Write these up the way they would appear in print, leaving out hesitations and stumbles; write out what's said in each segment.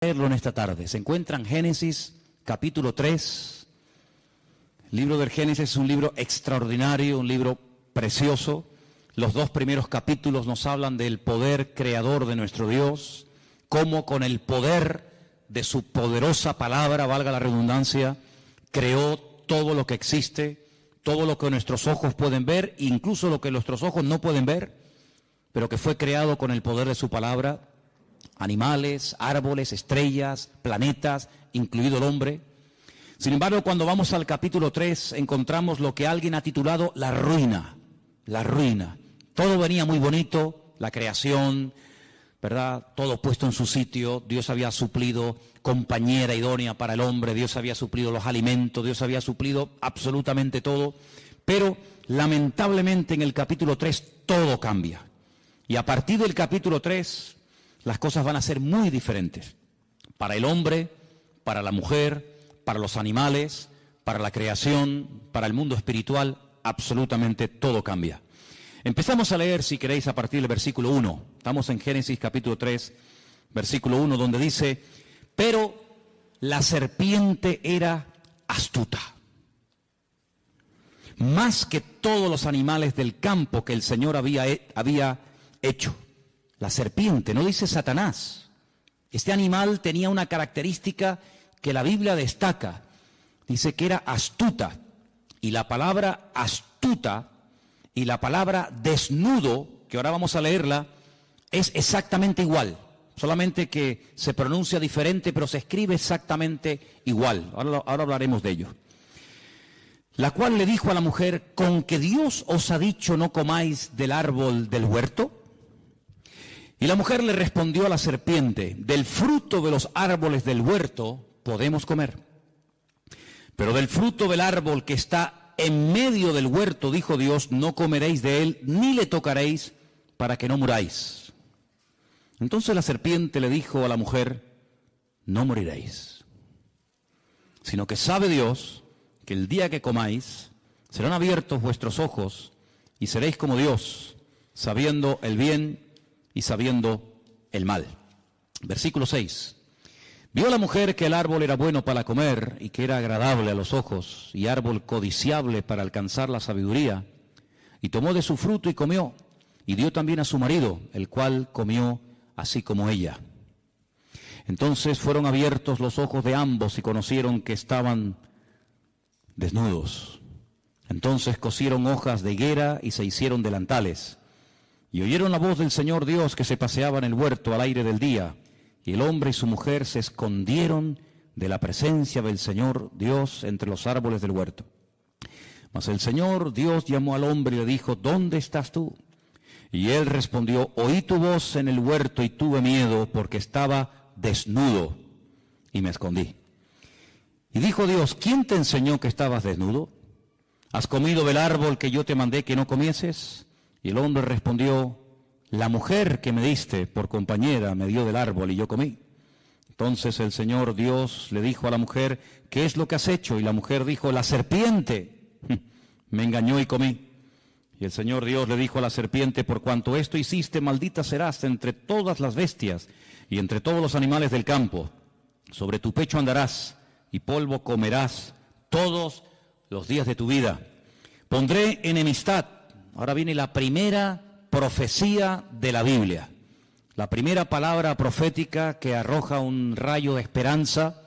Leerlo en esta tarde. Se encuentra en Génesis capítulo 3. El libro del Génesis es un libro extraordinario, un libro precioso. Los dos primeros capítulos nos hablan del poder creador de nuestro Dios, cómo con el poder de su poderosa palabra, valga la redundancia, creó todo lo que existe, todo lo que nuestros ojos pueden ver, incluso lo que nuestros ojos no pueden ver, pero que fue creado con el poder de su palabra. Animales, árboles, estrellas, planetas, incluido el hombre. Sin embargo, cuando vamos al capítulo 3, encontramos lo que alguien ha titulado la ruina. La ruina. Todo venía muy bonito, la creación, ¿verdad? Todo puesto en su sitio. Dios había suplido compañera idónea para el hombre, Dios había suplido los alimentos, Dios había suplido absolutamente todo. Pero, lamentablemente, en el capítulo 3 todo cambia. Y a partir del capítulo 3... las cosas van a ser muy diferentes para el hombre, para la mujer, para los animales, para la creación, para el mundo espiritual, absolutamente todo cambia. Empezamos a leer, si queréis, a partir del versículo 1. Estamos en Génesis capítulo 3, versículo 1, donde dice: pero la serpiente era astuta, más que todos los animales del campo que el Señor había hecho. La serpiente, no dice Satanás. Este animal tenía una característica que la Biblia destaca. Dice que era astuta. Y la palabra astuta y la palabra desnudo, que ahora vamos a leerla, es exactamente igual. Solamente que se pronuncia diferente, pero se escribe exactamente igual. Ahora hablaremos de ello. La cual le dijo a la mujer: ¿con que Dios os ha dicho no comáis del árbol del huerto? Y la mujer le respondió a la serpiente: del fruto de los árboles del huerto podemos comer. Pero del fruto del árbol que está en medio del huerto, dijo Dios, no comeréis de él, ni le tocaréis, para que no muráis. Entonces la serpiente le dijo a la mujer: no moriréis, sino que sabe Dios que el día que comáis, serán abiertos vuestros ojos, y seréis como Dios, sabiendo el bien y sabiendo el mal. Versículo 6. Vio la mujer que el árbol era bueno para comer y que era agradable a los ojos y árbol codiciable para alcanzar la sabiduría, y tomó de su fruto y comió, y dio también a su marido, el cual comió así como ella. Entonces fueron abiertos los ojos de ambos y conocieron que estaban desnudos. Entonces cosieron hojas de higuera y se hicieron delantales. Y oyeron la voz del Señor Dios que se paseaba en el huerto al aire del día, y el hombre y su mujer se escondieron de la presencia del Señor Dios entre los árboles del huerto. Mas el Señor Dios llamó al hombre y le dijo: ¿dónde estás tú? Y él respondió: oí tu voz en el huerto y tuve miedo porque estaba desnudo y me escondí. Y dijo Dios: ¿quién te enseñó que estabas desnudo? ¿Has comido del árbol que yo te mandé que no comieses? Y el hombre respondió: la mujer que me diste por compañera me dio del árbol y yo comí. Entonces el Señor Dios le dijo a la mujer: ¿qué es lo que has hecho? Y la mujer dijo: la serpiente me engañó y comí. Y el Señor Dios le dijo a la serpiente: por cuanto esto hiciste, maldita serás entre todas las bestias y entre todos los animales del campo. Sobre tu pecho andarás y polvo comerás todos los días de tu vida. Pondré enemistad. Ahora viene la primera profecía de la Biblia, la primera palabra profética que arroja un rayo de esperanza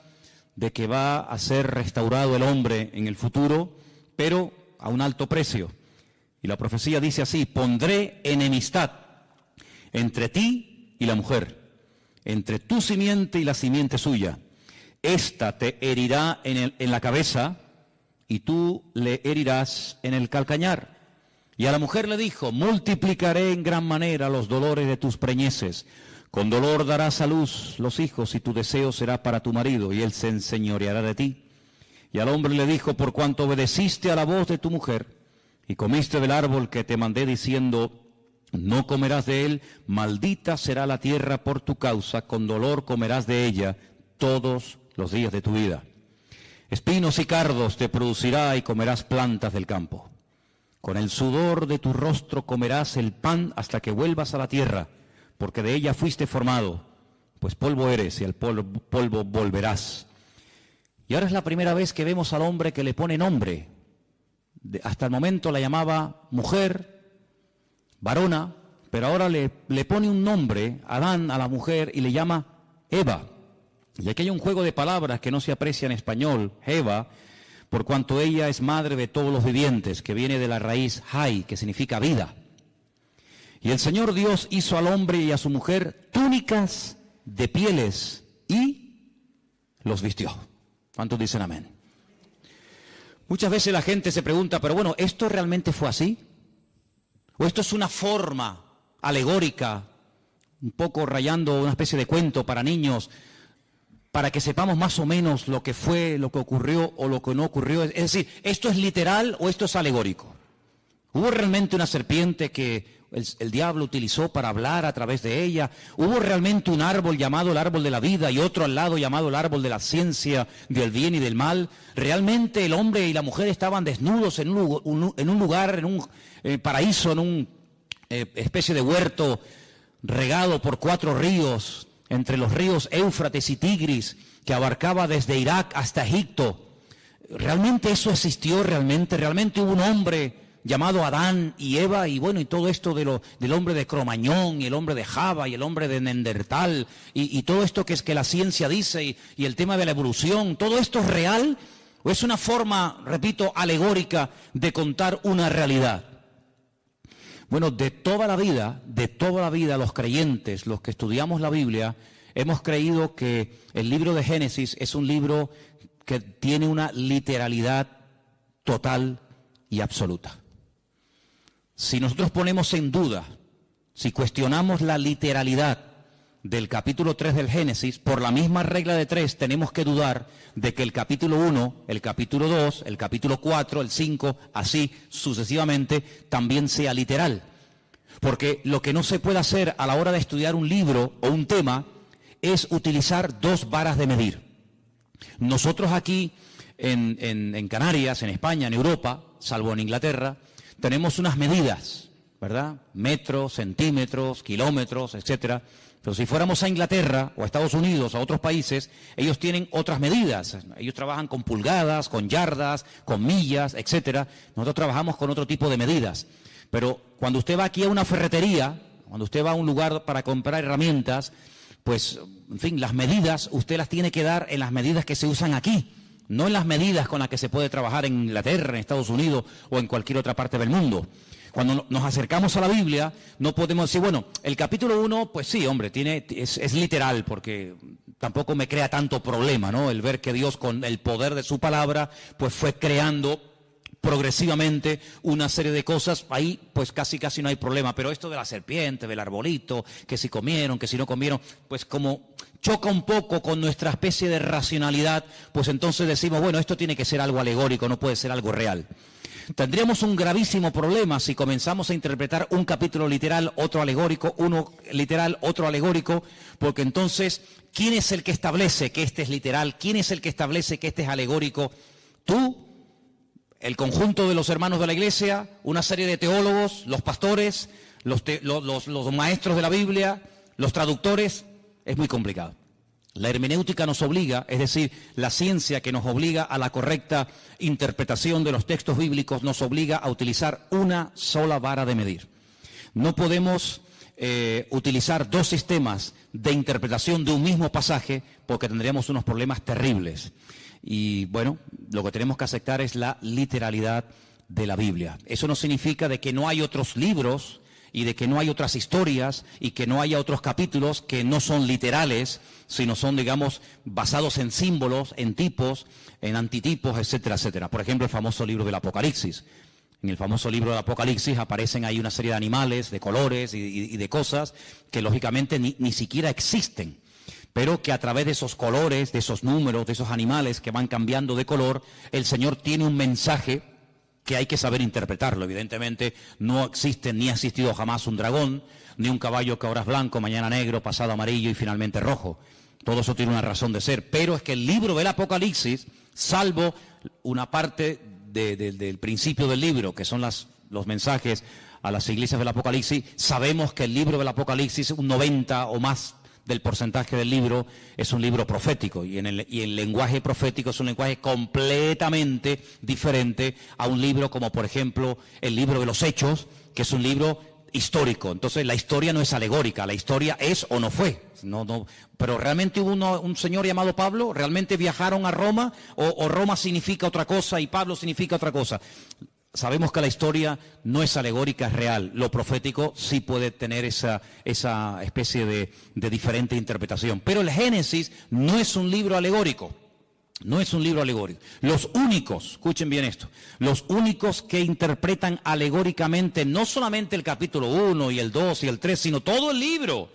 de que va a ser restaurado el hombre en el futuro, pero a un alto precio. Y la profecía dice así: pondré enemistad entre ti y la mujer, entre tu simiente y la simiente suya. Esta te herirá en la cabeza y tú le herirás en el calcañar. Y a la mujer le dijo: multiplicaré en gran manera los dolores de tus preñeces. Con dolor darás a luz los hijos y tu deseo será para tu marido y él se enseñoreará de ti. Y al hombre le dijo: por cuanto obedeciste a la voz de tu mujer y comiste del árbol que te mandé diciendo, no comerás de él, maldita será la tierra por tu causa, con dolor comerás de ella todos los días de tu vida. Espinos y cardos te producirá y comerás plantas del campo. Con el sudor de tu rostro comerás el pan hasta que vuelvas a la tierra, porque de ella fuiste formado, pues polvo eres y al polvo volverás. Y ahora es la primera vez que vemos al hombre que le pone nombre. Hasta el momento la llamaba mujer, varona, pero ahora le pone un nombre, Adán, a la mujer, y le llama Eva. Y aquí hay un juego de palabras que no se aprecia en español, Eva, por cuanto ella es madre de todos los vivientes, que viene de la raíz Hai, que significa vida. Y el Señor Dios hizo al hombre y a su mujer túnicas de pieles y los vistió. ¿Cuántos dicen amén? Muchas veces la gente se pregunta, pero bueno, ¿esto realmente fue así? ¿O esto es una forma alegórica, un poco rayando una especie de cuento para niños, para que sepamos más o menos lo que fue, lo que ocurrió o lo que no ocurrió? Es decir, ¿esto es literal o esto es alegórico? ¿Hubo realmente una serpiente que el diablo utilizó para hablar a través de ella? ¿Hubo realmente un árbol llamado el árbol de la vida y otro al lado llamado el árbol de la ciencia del bien y del mal? ¿Realmente el hombre y la mujer estaban desnudos en un lugar, en un paraíso, en una especie de huerto regado por 4 ríos, entre los ríos Éufrates y Tigris, que abarcaba desde Irak hasta Egipto? ¿Realmente eso existió? ¿Realmente hubo un hombre llamado Adán y Eva? Y bueno, y todo esto del hombre de Cromañón, y el hombre de Java, y el hombre de Neandertal, y todo esto que es que la ciencia dice, y el tema de la evolución, ¿todo esto es real? ¿O es una forma, repito, alegórica de contar una realidad? Bueno, de toda la vida, los creyentes, los que estudiamos la Biblia, hemos creído que el libro de Génesis es un libro que tiene una literalidad total y absoluta. Si nosotros ponemos en duda, si cuestionamos la literalidad del capítulo 3 del Génesis, por la misma regla de 3 tenemos que dudar de que el capítulo 1, el capítulo 2, el capítulo 4, el 5, así sucesivamente, también sea literal. Porque lo que no se puede hacer a la hora de estudiar un libro o un tema es utilizar 2 varas de medir. Nosotros aquí en Canarias, en España, en Europa, salvo en Inglaterra, tenemos unas medidas, ¿verdad? Metros, centímetros, kilómetros, etcétera. Pero si fuéramos a Inglaterra o a Estados Unidos o a otros países, ellos tienen otras medidas. Ellos trabajan con pulgadas, con yardas, con millas, etcétera. Nosotros trabajamos con otro tipo de medidas. Pero cuando usted va aquí a una ferretería, cuando usted va a un lugar para comprar herramientas, pues, en fin, las medidas usted las tiene que dar en las medidas que se usan aquí, no en las medidas con las que se puede trabajar en Inglaterra, en Estados Unidos o en cualquier otra parte del mundo. Cuando nos acercamos a la Biblia, no podemos decir, bueno, el capítulo 1, pues sí, hombre, es literal, porque tampoco me crea tanto problema, ¿no? El ver que Dios, con el poder de su palabra, pues fue creando progresivamente una serie de cosas. Ahí, pues casi no hay problema. Pero esto de la serpiente, del arbolito, que si comieron, que si no comieron, pues como choca un poco con nuestra especie de racionalidad, pues entonces decimos, bueno, esto tiene que ser algo alegórico, no puede ser algo real. Tendríamos un gravísimo problema si comenzamos a interpretar un capítulo literal, otro alegórico, uno literal, otro alegórico, porque entonces, ¿quién es el que establece que este es literal? ¿Quién es el que establece que este es alegórico? ¿Tú? ¿El conjunto de los hermanos de la iglesia? ¿Una serie de teólogos? ¿Los pastores? ¿Los maestros de la Biblia? ¿Los traductores? Es muy complicado. La hermenéutica nos obliga, es decir, la ciencia que nos obliga a la correcta interpretación de los textos bíblicos, nos obliga a utilizar una sola vara de medir. No podemos utilizar 2 sistemas de interpretación de un mismo pasaje, porque tendríamos unos problemas terribles. Y bueno, lo que tenemos que aceptar es la literalidad de la Biblia. Eso no significa de que no hay otros libros y de que no hay otras historias y que no haya otros capítulos que no son literales, sino son, digamos, basados en símbolos, en tipos, en antitipos, etcétera, etcétera. Por ejemplo, el famoso libro del Apocalipsis. En el famoso libro del Apocalipsis aparecen ahí una serie de animales, de colores y de cosas que lógicamente ni siquiera existen, pero que a través de esos colores, de esos números, de esos animales que van cambiando de color, el Señor tiene un mensaje que hay que saber interpretarlo. Evidentemente no existe ni ha existido jamás un dragón, ni un caballo que ahora es blanco, mañana negro, pasado amarillo y finalmente rojo. Todo eso tiene una razón de ser, pero es que el libro del Apocalipsis, salvo una parte del principio del libro, que son los mensajes a las iglesias del Apocalipsis, sabemos que el libro del Apocalipsis, un 90 o más del porcentaje del libro es un libro profético, y el lenguaje profético es un lenguaje completamente diferente a un libro como, por ejemplo, el libro de los Hechos, que es un libro histórico. Entonces la historia no es alegórica, la historia es o no fue. Pero realmente hubo un señor llamado Pablo, realmente viajaron a Roma, o Roma significa otra cosa y Pablo significa otra cosa. Sabemos que la historia no es alegórica, es real. Lo profético sí puede tener esa especie de diferente interpretación. Pero el Génesis no es un libro alegórico. No es un libro alegórico. Los únicos, escuchen bien esto, los únicos que interpretan alegóricamente no solamente el capítulo 1 y el 2 y el 3, sino todo el libro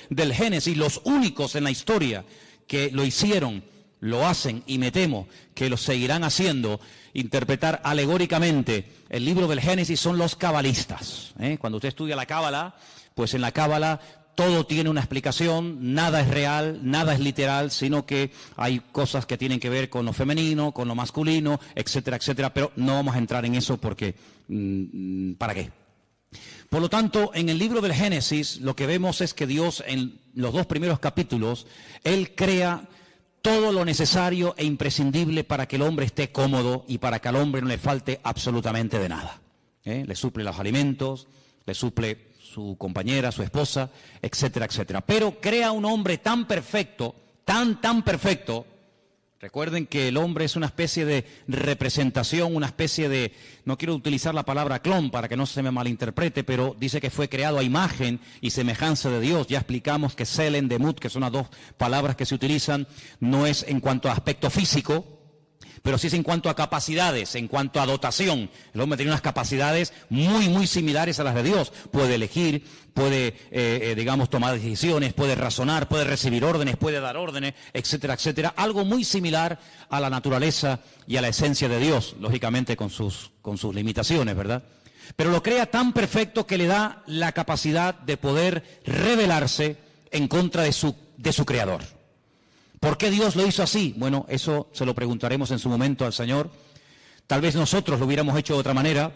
del Génesis, los únicos en la historia que lo hicieron, lo hacen y me temo que lo seguirán haciendo, interpretar alegóricamente el libro del Génesis, son los cabalistas. Cuando usted estudia la Cábala, pues en la Cábala todo tiene una explicación, nada es real, nada es literal, sino que hay cosas que tienen que ver con lo femenino, con lo masculino, etcétera, etcétera, pero no vamos a entrar en eso porque, ¿para qué? Por lo tanto, en el libro del Génesis lo que vemos es que Dios en los 2 primeros capítulos, Él crea todo lo necesario e imprescindible para que el hombre esté cómodo y para que al hombre no le falte absolutamente de nada. Le suple los alimentos, le suple su compañera, su esposa, etcétera, etcétera. Pero crea un hombre tan perfecto, tan perfecto. Recuerden que el hombre es una especie de representación, una especie de, no quiero utilizar la palabra clon para que no se me malinterprete, pero dice que fue creado a imagen y semejanza de Dios. Ya explicamos que Selen, Demut, que son las 2 palabras que se utilizan, no es en cuanto a aspecto físico, pero sí es en cuanto a capacidades, en cuanto a dotación. El hombre tiene unas capacidades muy similares a las de Dios. Puede elegir, puede, tomar decisiones, puede razonar, puede recibir órdenes, puede dar órdenes, etcétera, etcétera. Algo muy similar a la naturaleza y a la esencia de Dios, lógicamente con sus limitaciones, ¿verdad? Pero lo crea tan perfecto que le da la capacidad de poder rebelarse en contra de su Creador. ¿Por qué Dios lo hizo así? Bueno, eso se lo preguntaremos en su momento al Señor. Tal vez nosotros lo hubiéramos hecho de otra manera,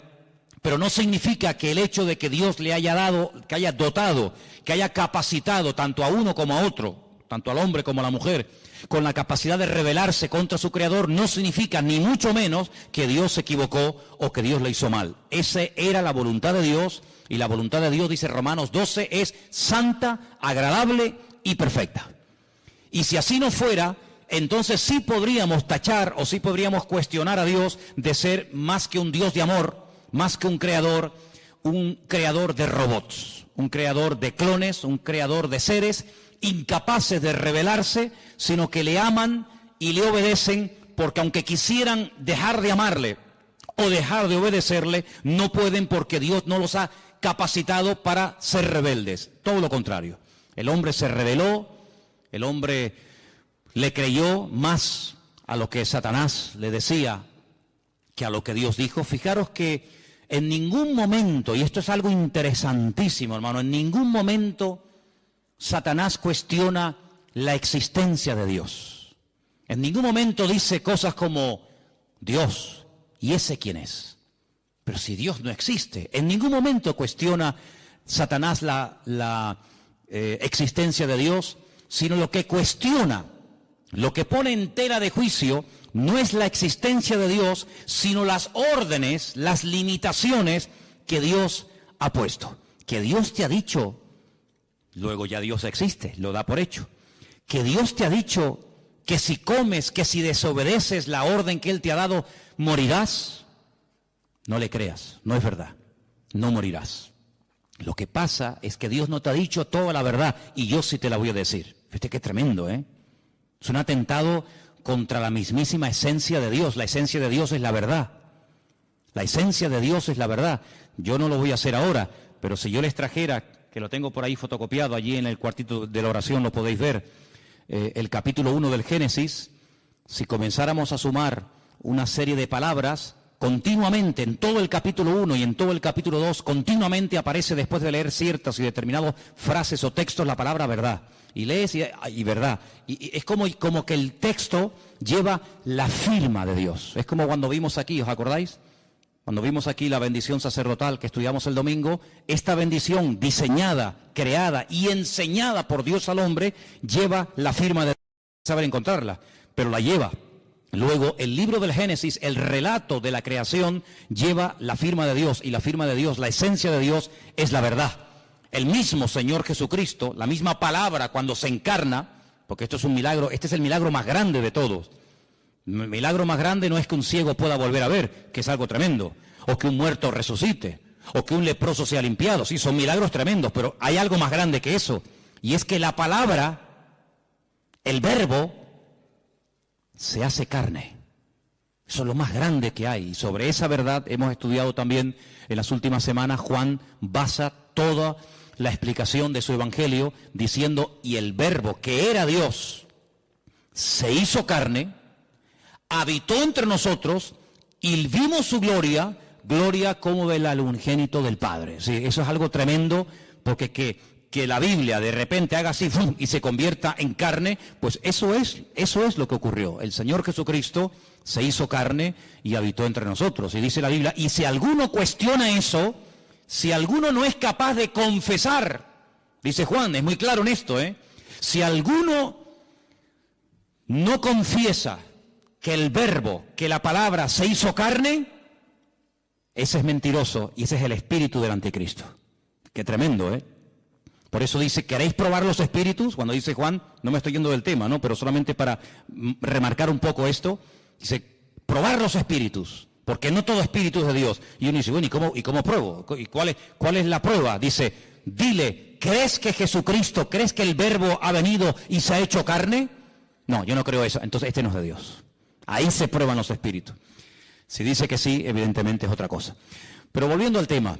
pero no significa que el hecho de que Dios le haya dado, que haya dotado, que haya capacitado tanto a uno como a otro, tanto al hombre como a la mujer, con la capacidad de rebelarse contra su Creador, no significa ni mucho menos que Dios se equivocó o que Dios le hizo mal. Esa era la voluntad de Dios, y la voluntad de Dios, dice Romanos 12, es santa, agradable y perfecta. Y si así no fuera, entonces sí podríamos tachar o sí podríamos cuestionar a Dios de ser más que un Dios de amor, más que un creador de robots, un creador de clones, un creador de seres incapaces de rebelarse, sino que le aman y le obedecen, porque aunque quisieran dejar de amarle o dejar de obedecerle, no pueden, porque Dios no los ha capacitado para ser rebeldes. Todo lo contrario. El hombre se rebeló. El hombre le creyó más a lo que Satanás le decía que a lo que Dios dijo. Fijaros que en ningún momento, y esto es algo interesantísimo, hermano, en ningún momento Satanás cuestiona la existencia de Dios. En ningún momento dice cosas como, Dios, ¿y ese quién es? Pero si Dios no existe, en ningún momento cuestiona Satanás la existencia de Dios, sino lo que cuestiona, lo que pone en tela de juicio, no es la existencia de Dios, sino las órdenes, las limitaciones que Dios ha puesto. Que Dios te ha dicho, luego ya Dios existe, lo da por hecho. Que Dios te ha dicho que si comes, que si desobedeces la orden que Él te ha dado, morirás. No le creas, no es verdad, no morirás. Lo que pasa es que Dios no te ha dicho toda la verdad, y yo sí te la voy a decir. Fíjate qué tremendo, ¿eh? Es un atentado contra la mismísima esencia de Dios. La esencia de Dios es la verdad. La esencia de Dios es la verdad. Yo no lo voy a hacer ahora, pero si yo les trajera, que lo tengo por ahí fotocopiado, allí en el cuartito de la oración lo podéis ver, el capítulo 1 del Génesis, si comenzáramos a sumar una serie de palabras, continuamente, en todo el capítulo 1 y en todo el capítulo 2, continuamente aparece, después de leer ciertas y determinadas frases o textos, la palabra verdad. Y lees y verdad. Y es como que el texto lleva la firma de Dios. Es como cuando vimos aquí, ¿os acordáis? Cuando vimos aquí la bendición sacerdotal que estudiamos el domingo, esta bendición diseñada, creada y enseñada por Dios al hombre, lleva la firma de Dios. Saber encontrarla, pero la lleva. Luego, el libro del Génesis, el relato de la creación, lleva la firma de Dios, y la firma de Dios, la esencia de Dios, es la verdad. El mismo Señor Jesucristo, la misma palabra cuando se encarna, porque esto es un milagro, este es el milagro más grande de todos. El milagro más grande no es que un ciego pueda volver a ver, que es algo tremendo, o que un muerto resucite, o que un leproso sea limpiado. Sí, son milagros tremendos, pero hay algo más grande que eso, y es que la palabra, el verbo, se hace carne. Eso es lo más grande que hay, y sobre esa verdad hemos estudiado también en las últimas semanas. Juan basa toda la explicación de su evangelio diciendo, y el verbo que era Dios se hizo carne, habitó entre nosotros y vimos su gloria, gloria como del unigénito del Padre. Sí, eso es algo tremendo, porque que la Biblia de repente haga así ¡fum!, y se convierta en carne, pues eso es lo que ocurrió. El Señor Jesucristo se hizo carne y habitó entre nosotros. Y dice la Biblia, y si alguno cuestiona eso, si alguno no es capaz de confesar, dice Juan, es muy claro en esto, si alguno no confiesa que el verbo, que la palabra se hizo carne, ese es mentiroso y ese es el espíritu del anticristo. Qué tremendo, Por eso dice, ¿queréis probar los espíritus? Cuando dice Juan, no me estoy yendo del tema, ¿no? Pero solamente para remarcar un poco esto, dice, probar los espíritus, porque no todo espíritu es de Dios. Y uno dice, bueno, ¿y cómo pruebo? ¿Y cuál es la prueba? Dice, dile, ¿crees que Jesucristo, crees que el verbo ha venido y se ha hecho carne? No, yo no creo eso. Entonces este no es de Dios. Ahí se prueban los espíritus. Si dice que sí, evidentemente es otra cosa. Pero volviendo al tema,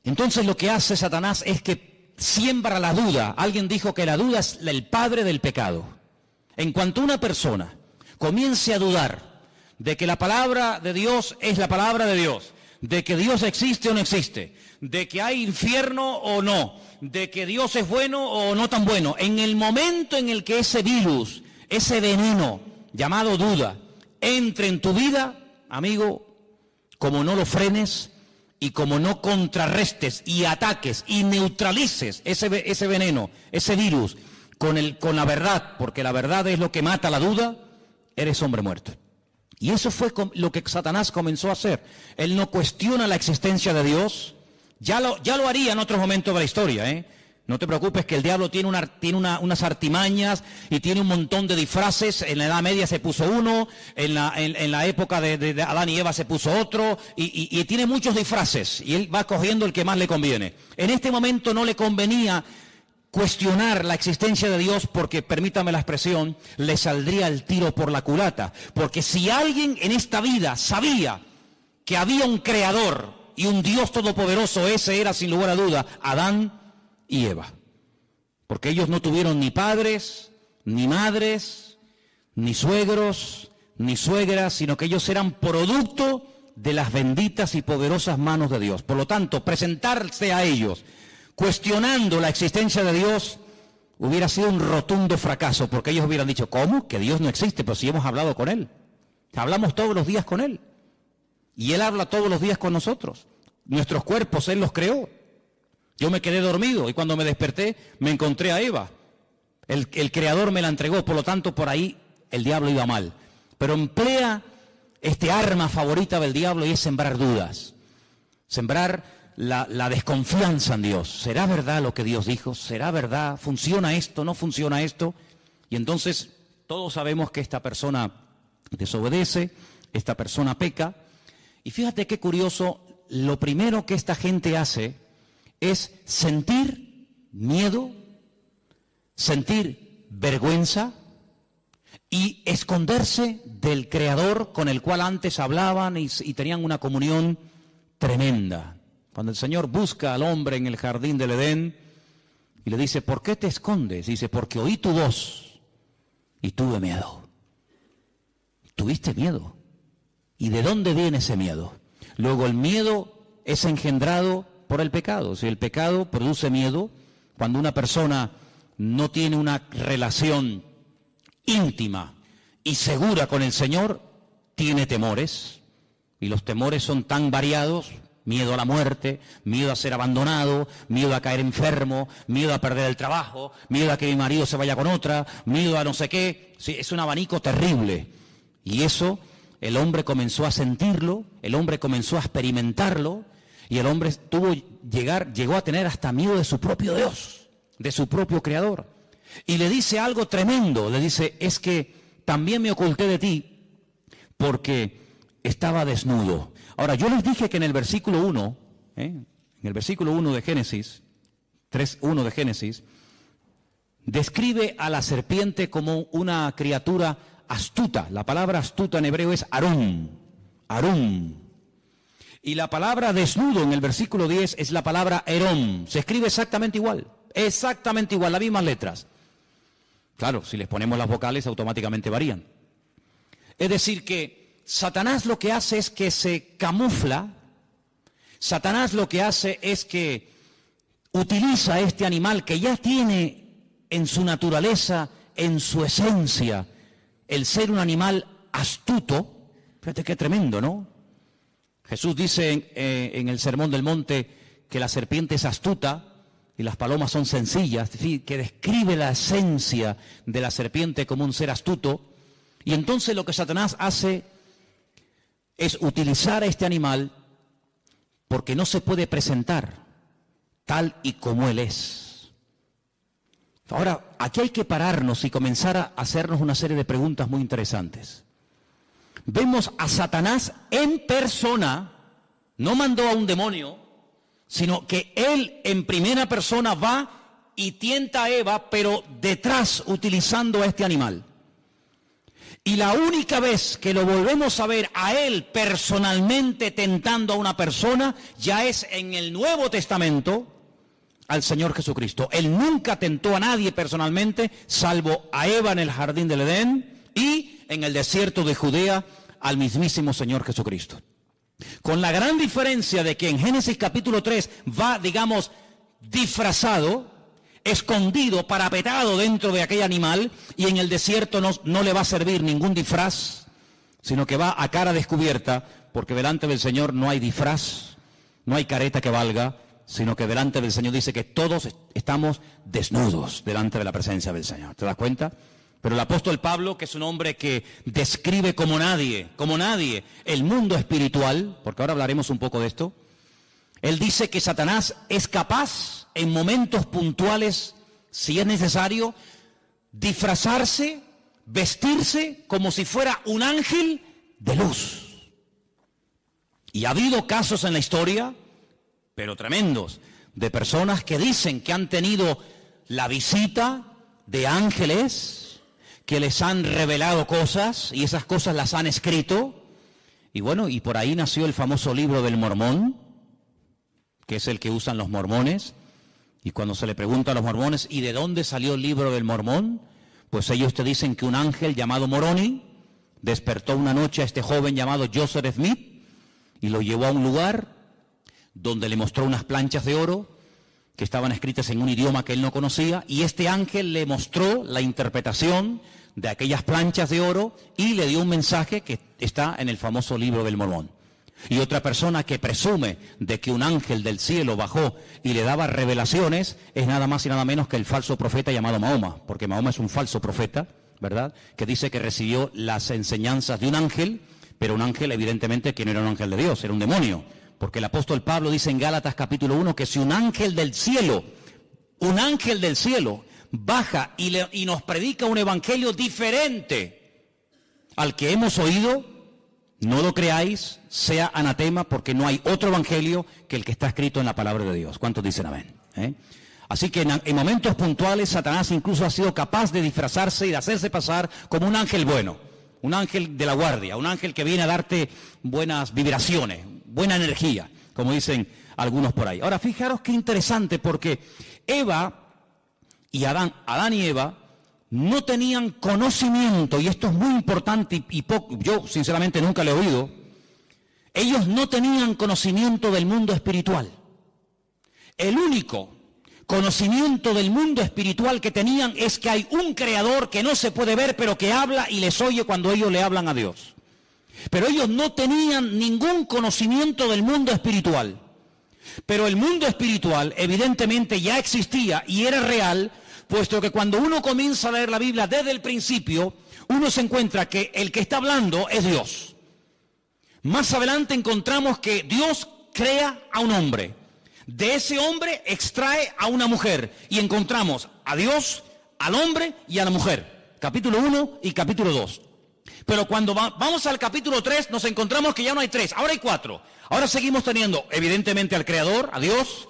entonces lo que hace Satanás es que siembra la duda. Alguien dijo que la duda es el padre del pecado. En cuanto una persona comience a dudar de que la palabra de Dios es la palabra de Dios, de que Dios existe o no existe, de que hay infierno o no, de que Dios es bueno o no tan bueno, en el momento en el que ese virus, ese veneno llamado duda, entre en tu vida, amigo, como no lo frenes y como no contrarrestes y ataques y neutralices ese veneno, ese virus, con la verdad, porque la verdad es lo que mata la duda, eres hombre muerto. Y eso fue lo que Satanás comenzó a hacer. Él no cuestiona la existencia de Dios, ya lo haría en otros momentos de la historia, No te preocupes que el diablo tiene unas artimañas y tiene un montón de disfraces. En la Edad Media se puso uno, en la época de Adán y Eva se puso otro, y tiene muchos disfraces, y él va cogiendo el que más le conviene. En este momento no le convenía cuestionar la existencia de Dios porque, permítame la expresión, le saldría el tiro por la culata. Porque si alguien en esta vida sabía que había un creador y un Dios todopoderoso, ese era sin lugar a duda Adán y Eva, porque ellos no tuvieron ni padres, ni madres, ni suegros, ni suegras, sino que ellos eran producto de las benditas y poderosas manos de Dios. Por lo tanto, presentarse a ellos cuestionando la existencia de Dios hubiera sido un rotundo fracaso, porque ellos hubieran dicho, ¿cómo? Que Dios no existe, pero si hemos hablado con Él, hablamos todos los días con Él, y Él habla todos los días con nosotros. Nuestros cuerpos Él los creó. Yo me quedé dormido y cuando me desperté me encontré a Eva. El Creador me la entregó, por lo tanto por ahí el diablo iba mal. Pero emplea este arma favorita del diablo y es sembrar dudas. Sembrar la desconfianza en Dios. ¿Será verdad lo que Dios dijo? ¿Será verdad? ¿Funciona esto? ¿No funciona esto? Y entonces todos sabemos que esta persona desobedece, esta persona peca. Y fíjate qué curioso, lo primero que esta gente hace es sentir miedo, sentir vergüenza y esconderse del Creador con el cual antes hablaban y tenían una comunión tremenda. Cuando el Señor busca al hombre en el jardín del Edén y le dice, ¿por qué te escondes? Dice, porque oí tu voz y tuve miedo. ¿Tuviste miedo? ¿Y de dónde viene ese miedo? Luego el miedo es engendrado por el pecado. Si el pecado produce miedo, cuando una persona no tiene una relación íntima y segura con el Señor, tiene temores. y los temores son tan variados: miedo a la muerte, miedo a ser abandonado, miedo a caer enfermo, miedo a perder el trabajo, miedo a que mi marido se vaya con otra, miedo a no sé qué. Sí, es un abanico terrible. Y eso el hombre comenzó a sentirlo, el hombre comenzó a experimentarlo, y el hombre llegó a tener hasta miedo de su propio Dios, de su propio Creador. Y le dice algo tremendo, le dice: es que también me oculté de ti porque estaba desnudo. Ahora, yo les dije que en el versículo 1, en el versículo 1 de Génesis, 3:1 de Génesis, describe a la serpiente como una criatura astuta. La palabra astuta en hebreo es arum, arum. Y la palabra desnudo en el versículo 10 es la palabra erom. Se escribe exactamente igual, las mismas letras. Claro, si les ponemos las vocales automáticamente varían. Es decir que Satanás lo que hace es que se camufla. Satanás lo que hace es que utiliza este animal que ya tiene en su naturaleza, en su esencia, el ser un animal astuto. Fíjate qué tremendo, ¿no? Jesús dice en el Sermón del Monte que la serpiente es astuta y las palomas son sencillas, es decir, que describe la esencia de la serpiente como un ser astuto. Y entonces lo que Satanás hace es utilizar a este animal porque no se puede presentar tal y como él es. Ahora, aquí hay que pararnos y comenzar a hacernos una serie de preguntas muy interesantes. Vemos a Satanás en persona, no mandó a un demonio, sino que él en primera persona va y tienta a Eva, pero detrás utilizando a este animal. Y la única vez que lo volvemos a ver a él personalmente tentando a una persona, ya es en el Nuevo Testamento al Señor Jesucristo. Él nunca tentó a nadie personalmente, salvo a Eva en el jardín del Edén y en el desierto de Judea al mismísimo Señor Jesucristo. Con la gran diferencia de que en Génesis capítulo 3 va, digamos, disfrazado, escondido, parapetado dentro de aquel animal, y en el desierto no le va a servir ningún disfraz, sino que va a cara descubierta, porque delante del Señor no hay disfraz, no hay careta que valga, sino que delante del Señor dice que todos estamos desnudos delante de la presencia del Señor. ¿Te das cuenta? Pero el apóstol Pablo, que es un hombre que describe como nadie, el mundo espiritual, porque ahora hablaremos un poco de esto, él dice que Satanás es capaz, en momentos puntuales, si es necesario, disfrazarse, vestirse como si fuera un ángel de luz. Y ha habido casos en la historia, pero tremendos, de personas que dicen que han tenido la visita de ángeles que les han revelado cosas y esas cosas las han escrito. Y bueno, y por ahí nació el famoso libro del Mormón, que es el que usan los mormones. Y cuando se le pregunta a los mormones, ¿y de dónde salió el libro del Mormón? Pues ellos te dicen que un ángel llamado Moroni despertó una noche a este joven llamado Joseph Smith y lo llevó a un lugar donde le mostró unas planchas de oro que estaban escritas en un idioma que él no conocía, y este ángel le mostró la interpretación de aquellas planchas de oro y le dio un mensaje que está en el famoso libro del Mormón. Y otra persona que presume de que un ángel del cielo bajó y le daba revelaciones es nada más y nada menos que el falso profeta llamado Mahoma, porque Mahoma es un falso profeta, ¿verdad?, que dice que recibió las enseñanzas de un ángel, pero un ángel evidentemente que no era un ángel de Dios, era un demonio. Porque el apóstol Pablo dice en Gálatas capítulo 1 que si un ángel del cielo baja y nos predica un evangelio diferente al que hemos oído, no lo creáis, sea anatema, porque no hay otro evangelio que el que está escrito en la palabra de Dios. ¿Cuántos dicen amén? Así que en momentos puntuales Satanás incluso ha sido capaz de disfrazarse y de hacerse pasar como un ángel bueno, un ángel de la guardia, un ángel que viene a darte buenas vibraciones, buena energía, como dicen algunos por ahí. Ahora, fijaros qué interesante, porque Eva y Adán y Eva no tenían conocimiento, y esto es muy importante y yo sinceramente nunca lo he oído. Ellos no tenían conocimiento del mundo espiritual. El único conocimiento del mundo espiritual que tenían es que hay un creador que no se puede ver, pero que habla y les oye cuando ellos le hablan a Dios. Pero ellos no tenían ningún conocimiento del mundo espiritual. Pero el mundo espiritual evidentemente ya existía y era real, puesto que cuando uno comienza a leer la Biblia desde el principio, uno se encuentra que el que está hablando es Dios. Más adelante encontramos que Dios crea a un hombre. De ese hombre extrae a una mujer. Y encontramos a Dios, al hombre y a la mujer. Capítulo 1 y capítulo 2. Pero cuando vamos al capítulo 3 nos encontramos que ya no hay 3, ahora hay 4. Ahora seguimos teniendo evidentemente al Creador, a Dios,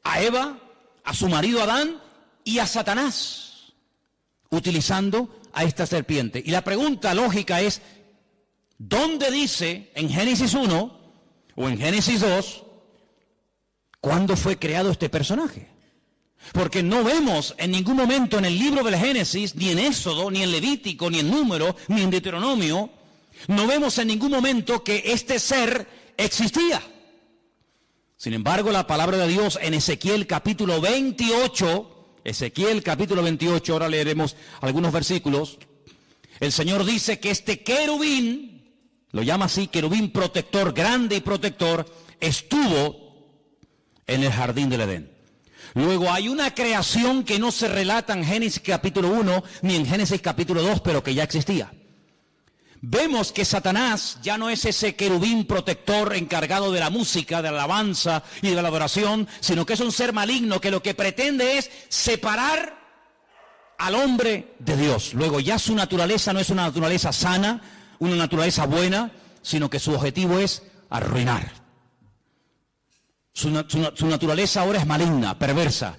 a Eva, a su marido Adán y a Satanás, utilizando a esta serpiente. Y la pregunta lógica es, ¿dónde dice en Génesis 1 o en Génesis 2 cuándo fue creado este personaje? Porque no vemos en ningún momento en el libro del Génesis, ni en Éxodo, ni en Levítico, ni en Número, ni en Deuteronomio, no vemos en ningún momento que este ser existía. Sin embargo, la palabra de Dios en Ezequiel capítulo 28, ahora leeremos algunos versículos, el Señor dice que este querubín, lo llama así, querubín protector, grande y protector, estuvo en el jardín del Edén. Luego hay una creación que no se relata en Génesis capítulo 1 ni en Génesis capítulo 2, pero que ya existía. Vemos que Satanás ya no es ese querubín protector encargado de la música, de la alabanza y de la adoración, sino que es un ser maligno que lo que pretende es separar al hombre de Dios. Luego ya su naturaleza no es una naturaleza sana, una naturaleza buena, sino que su objetivo es arruinar. Su naturaleza ahora es maligna, perversa.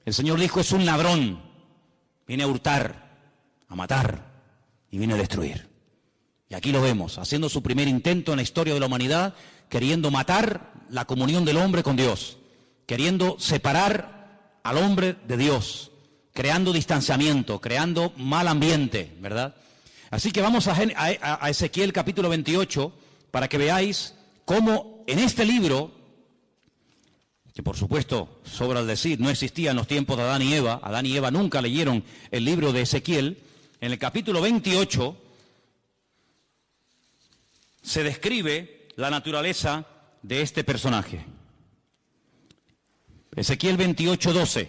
El Señor dijo, es un ladrón. Viene a hurtar, a matar y viene a destruir. Y aquí lo vemos, haciendo su primer intento en la historia de la humanidad, queriendo matar la comunión del hombre con Dios, queriendo separar al hombre de Dios, creando distanciamiento, creando mal ambiente, ¿verdad? Así que vamos a Ezequiel capítulo 28 para que veáis cómo en este libro, que por supuesto, sobra el decir, no existía en los tiempos de Adán y Eva. Adán y Eva nunca leyeron el libro de Ezequiel. En el capítulo 28 se describe la naturaleza de este personaje. Ezequiel 28:12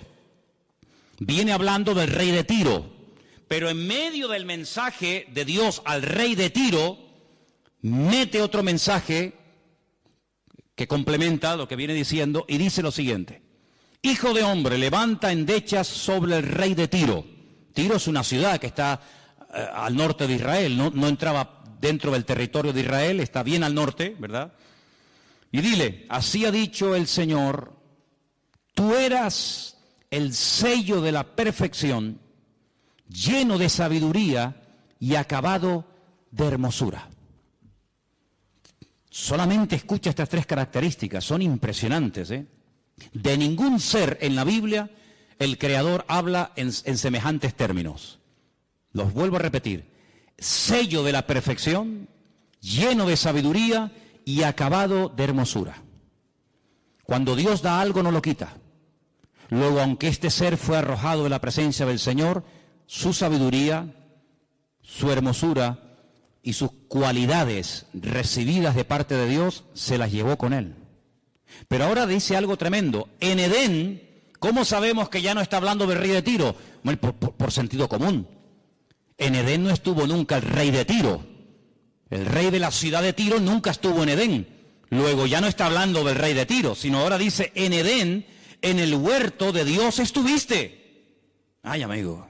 viene hablando del rey de Tiro, pero en medio del mensaje de Dios al rey de Tiro, mete otro mensaje que complementa lo que viene diciendo y dice lo siguiente: Hijo de hombre, levanta endechas sobre el rey de Tiro. Tiro es una ciudad que está al norte de Israel, no entraba dentro del territorio de Israel, está bien al norte, ¿verdad? Y dile, así ha dicho el Señor, tú eras el sello de la perfección, lleno de sabiduría y acabado de hermosura. Solamente escucha estas 3 características, son impresionantes, ¿eh? De ningún ser en la Biblia el Creador habla en semejantes términos. Los vuelvo a repetir: sello de la perfección, lleno de sabiduría y acabado de hermosura. Cuando Dios da algo no lo quita. Luego, aunque este ser fue arrojado de la presencia del Señor, su sabiduría, su hermosura y sus cualidades recibidas de parte de Dios, se las llevó con él. Pero ahora dice algo tremendo. En Edén, ¿cómo sabemos que ya no está hablando del rey de Tiro? Bueno, por sentido común. En Edén no estuvo nunca el rey de Tiro. El rey de la ciudad de Tiro nunca estuvo en Edén. Luego ya no está hablando del rey de Tiro, sino ahora dice, en Edén, en el huerto de Dios estuviste. Ay, amigo.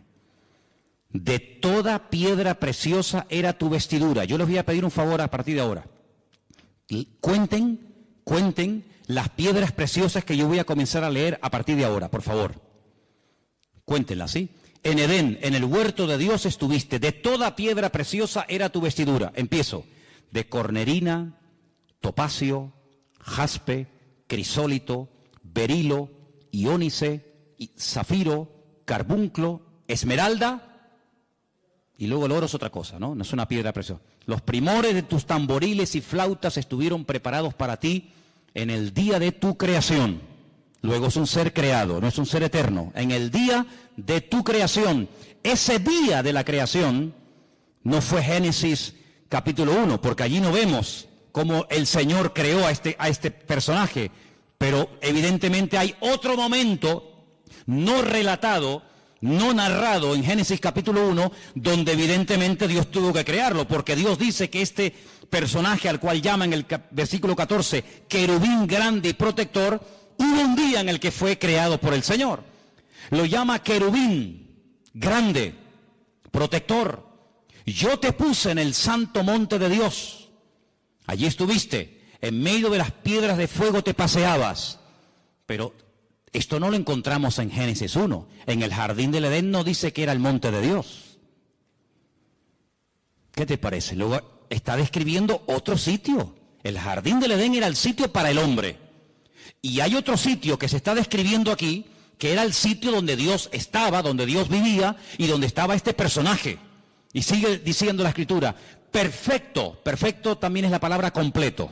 De toda piedra preciosa era tu vestidura. Yo les voy a pedir un favor a partir de ahora. Cuenten las piedras preciosas que yo voy a comenzar a leer a partir de ahora, por favor. Cuéntenlas, ¿sí? En Edén, en el huerto de Dios estuviste. De toda piedra preciosa era tu vestidura. Empiezo. De cornerina, topacio, jaspe, crisólito, berilo, iónice, zafiro, carbunclo, esmeralda. Y luego el oro es otra cosa, ¿no? No es una piedra preciosa. Los primores de tus tamboriles y flautas estuvieron preparados para ti en el día de tu creación. Luego es un ser creado, no es un ser eterno. En el día de tu creación. Ese día de la creación no fue Génesis capítulo 1, porque allí no vemos cómo el Señor creó a este personaje, pero evidentemente hay otro momento no relatado, no narrado en Génesis capítulo 1, donde evidentemente Dios tuvo que crearlo, porque Dios dice que este personaje al cual llama en el versículo 14, querubín grande y protector, hubo un día en el que fue creado por el Señor. Lo llama querubín grande, protector. Yo te puse en el santo monte de Dios. Allí estuviste, en medio de las piedras de fuego te paseabas. Pero esto no lo encontramos en Génesis 1. En el jardín del Edén no dice que era el monte de Dios. ¿Qué te parece? Luego está describiendo otro sitio. El jardín del Edén era el sitio para el hombre. Y hay otro sitio que se está describiendo aquí, que era el sitio donde Dios estaba, donde Dios vivía y donde estaba este personaje. Y sigue diciendo la Escritura, perfecto, perfecto también es la palabra completo,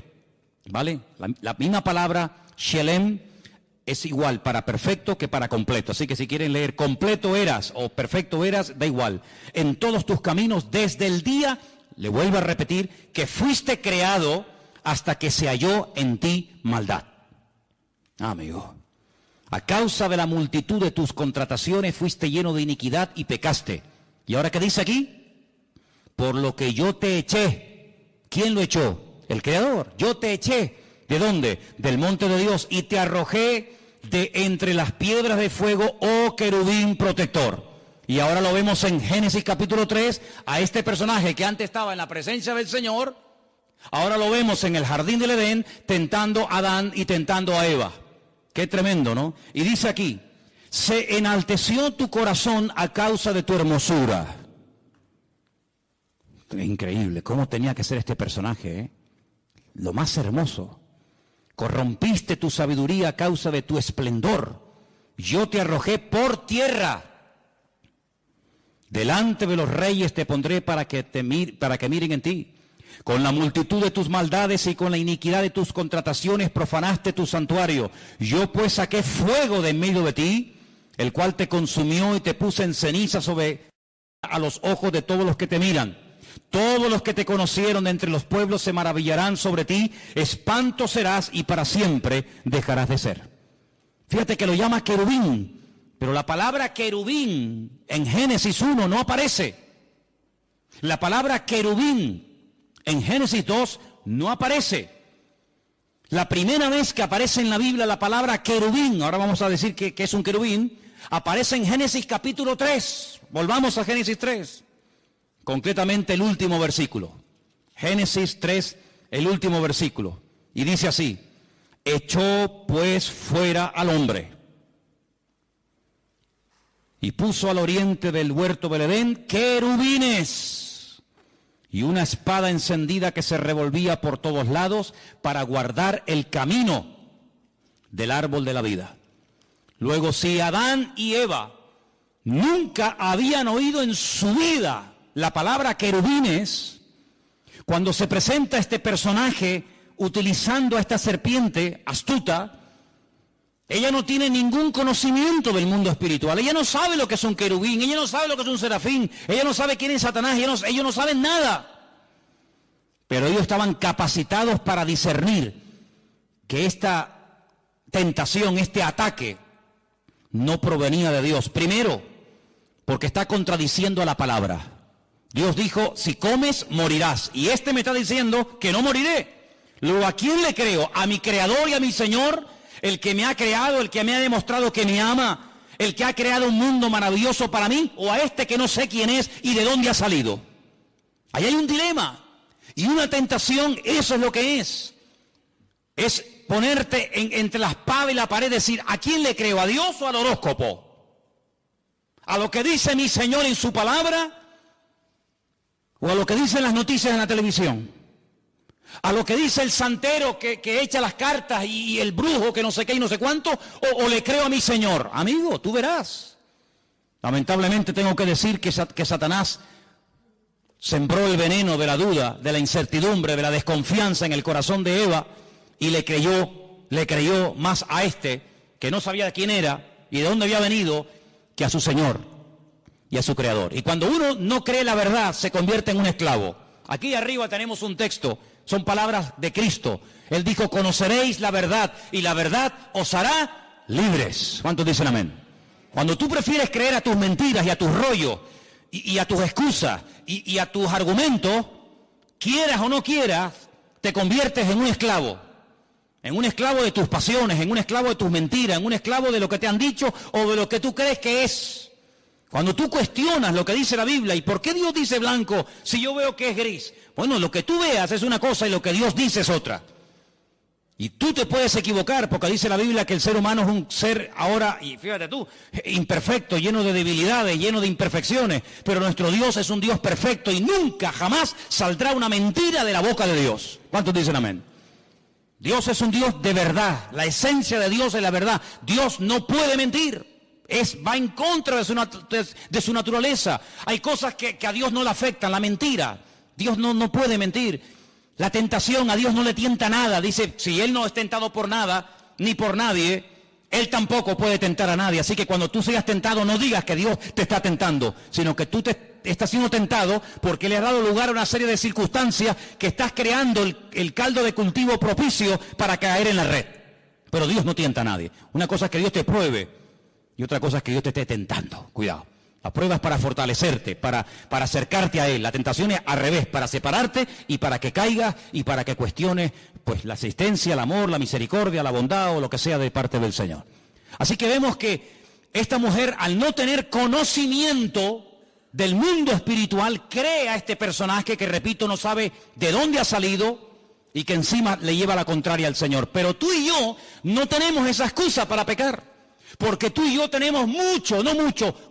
¿vale? La misma palabra, shelem, es igual para perfecto que para completo. Así que si quieren leer completo eras o perfecto eras, da igual. En todos tus caminos, desde el día, le vuelvo a repetir, que fuiste creado hasta que se halló en ti maldad. Amigo, a causa de la multitud de tus contrataciones fuiste lleno de iniquidad y pecaste. ¿Y ahora qué dice aquí? Por lo que yo te eché. ¿Quién lo echó? El Creador. Yo te eché. ¿De dónde? Del monte de Dios. Y te arrojé de entre las piedras de fuego, oh querubín protector. Y ahora lo vemos en Génesis capítulo 3, a este personaje que antes estaba en la presencia del Señor, ahora lo vemos en el jardín del Edén, tentando a Adán y tentando a Eva. Qué tremendo, ¿no? Y dice aquí, se enalteció tu corazón a causa de tu hermosura. Increíble, cómo tenía que ser este personaje, ¿eh? Lo más hermoso. Corrompiste tu sabiduría a causa de tu esplendor. Yo te arrojé por tierra. Delante de los reyes te pondré para que miren en ti. Con la multitud de tus maldades y con la iniquidad de tus contrataciones profanaste tu santuario. Yo pues saqué fuego de en medio de ti, el cual te consumió y te puse en ceniza sobre a los ojos de todos los que te miran. Todos los que te conocieron de entre los pueblos se maravillarán sobre ti, espanto serás y para siempre dejarás de ser. Fíjate que lo llama querubín, pero la palabra querubín en Génesis 1 no aparece. La palabra querubín en Génesis 2 no aparece. La primera vez que aparece en la Biblia la palabra querubín, ahora vamos a decir que es un querubín, aparece en Génesis capítulo 3. Volvamos a Génesis 3. Concretamente el último versículo. Génesis 3, el último versículo. Y dice así, echó pues fuera al hombre y puso al oriente del huerto del Edén querubines y una espada encendida que se revolvía por todos lados para guardar el camino del árbol de la vida. Luego, si Adán y Eva nunca habían oído en su vida la palabra querubines, cuando se presenta este personaje utilizando a esta serpiente astuta, ella no tiene ningún conocimiento del mundo espiritual. Ella no sabe lo que es un querubín, ella no sabe lo que es un serafín, ella no sabe quién es Satanás, ellos no saben nada. Pero ellos estaban capacitados para discernir que esta tentación, este ataque, no provenía de Dios. Primero, porque está contradiciendo a la palabra. Dios dijo, si comes, morirás. Y este me está diciendo que no moriré. Luego, ¿a quién le creo? ¿A mi Creador y a mi Señor? El que me ha creado, el que me ha demostrado que me ama, el que ha creado un mundo maravilloso para mí, o a este que no sé quién es y de dónde ha salido. Ahí hay un dilema y una tentación, eso es lo que es. Es ponerte entre la espada y la pared, decir, ¿a quién le creo? ¿A Dios o al horóscopo? ¿A lo que dice mi Señor en su palabra? ¿O a lo que dicen las noticias en la televisión? ¿A lo que dice el santero que echa las cartas y el brujo que no sé qué y no sé cuánto? ¿O le creo a mi Señor? Amigo, tú verás. Lamentablemente tengo que decir que Satanás sembró el veneno de la duda, de la incertidumbre, de la desconfianza en el corazón de Eva y le creyó más a este que no sabía quién era y de dónde había venido que a su Señor y a su Creador. Y cuando uno no cree la verdad, se convierte en un esclavo. Aquí arriba tenemos un texto, son palabras de Cristo. Él dijo, conoceréis la verdad y la verdad os hará libres. ¿Cuántos dicen amén? Cuando tú prefieres creer a tus mentiras y a tus rollos y a tus excusas y a tus argumentos, quieras o no quieras, te conviertes en un esclavo de tus pasiones, en un esclavo de tus mentiras, en un esclavo de lo que te han dicho o de lo que tú crees que es. Cuando tú cuestionas lo que dice la Biblia, ¿y por qué Dios dice blanco si yo veo que es gris? Bueno, lo que tú veas es una cosa y lo que Dios dice es otra. Y tú te puedes equivocar porque dice la Biblia que el ser humano es un ser ahora, y fíjate tú, imperfecto, lleno de debilidades, lleno de imperfecciones. Pero nuestro Dios es un Dios perfecto y nunca, jamás saldrá una mentira de la boca de Dios. ¿Cuántos dicen amén? Dios es un Dios de verdad. La esencia de Dios es la verdad. Dios no puede mentir. Va en contra de su naturaleza. Hay cosas que a Dios no le afectan. La mentira. Dios no puede mentir. La tentación, a Dios no le tienta nada. Dice, si Él no es tentado por nada, ni por nadie, Él tampoco puede tentar a nadie. Así que cuando tú seas tentado, no digas que Dios te está tentando, sino que tú estás siendo tentado porque le has dado lugar a una serie de circunstancias que estás creando el caldo de cultivo propicio para caer en la red. Pero Dios no tienta a nadie. Una cosa es que Dios te pruebe y otra cosa es que Dios te esté tentando. Cuidado. La prueba es para fortalecerte, para acercarte a Él. La tentación es al revés, para separarte y para que caigas y para que cuestiones pues la asistencia, el amor, la misericordia, la bondad o lo que sea de parte del Señor. Así que vemos que esta mujer, al no tener conocimiento del mundo espiritual, crea este personaje que, repito, no sabe de dónde ha salido y que encima le lleva la contraria al Señor. Pero tú y yo no tenemos esa excusa para pecar. Porque tú y yo tenemos